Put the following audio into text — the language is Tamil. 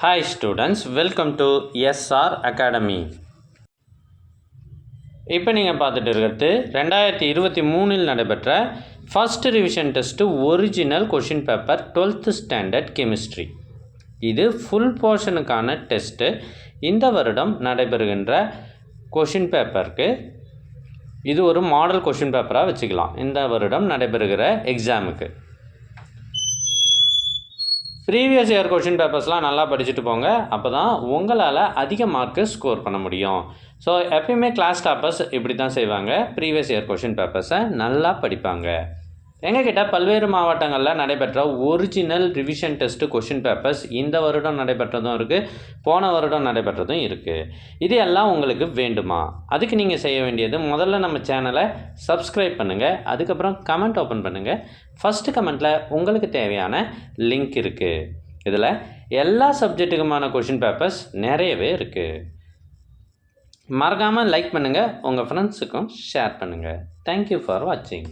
Hi students, welcome to SR Academy. இப்போ நீங்கள் பார்த்துட்டு இருக்கிறது 2023 நடைபெற்ற first revision test original question paper 12th standard chemistry. இது ஃபுல் போர்ஷனுக்கான டெஸ்ட்டு. இந்த வருடம் நடைபெறுகின்ற கொஷின் பேப்பருக்கு இது ஒரு மாடல் கொஷின் பேப்பராக வச்சுக்கலாம். இந்த வருடம் நடைபெறுகிற எக்ஸாமுக்கு ப்ரீவியஸ் இயர் கொஷின் பேப்பர்ஸ்லாம் நல்லா படிச்சுட்டு போங்க. அப்போ தான் உங்களால் அதிக மார்க்கு ஸ்கோர் பண்ண முடியும். ஸோ எப்பயுமே கிளாஸ் டாப்பர்ஸ் இப்படி தான் செய்வாங்க. ப்ரீவியஸ் இயர் கொஷின் பேப்பர்ஸை நல்லா படிப்பாங்க. எங்ககிட்ட பல்வேறு மாவட்டங்களில் நடைபெற்ற original revision test question papers இந்த வருடம் நடைபெற்றதும் இருக்குது, போன வருடம் நடைபெற்றதும் இருக்குது. இது எல்லாம் உங்களுக்கு வேண்டுமா? அதுக்கு நீங்கள் செய்ய வேண்டியது, முதல்ல நம்ம சேனலை சப்ஸ்கிரைப் பண்ணுங்கள். அதுக்கப்புறம் கமெண்ட் ஓப்பன் பண்ணுங்கள். ஃபஸ்ட்டு கமெண்ட்டில் உங்களுக்கு தேவையான லிங்க் இருக்குது. இதில் எல்லா சப்ஜெக்ட்டுக்குமான கொஷின் பேப்பர்ஸ் நிறையவே இருக்குது. மறக்காமல் லைக் பண்ணுங்கள், உங்கள் ஃப்ரெண்ட்ஸுக்கும் ஷேர் பண்ணுங்கள். தேங்க்யூ ஃபார் வாட்சிங்.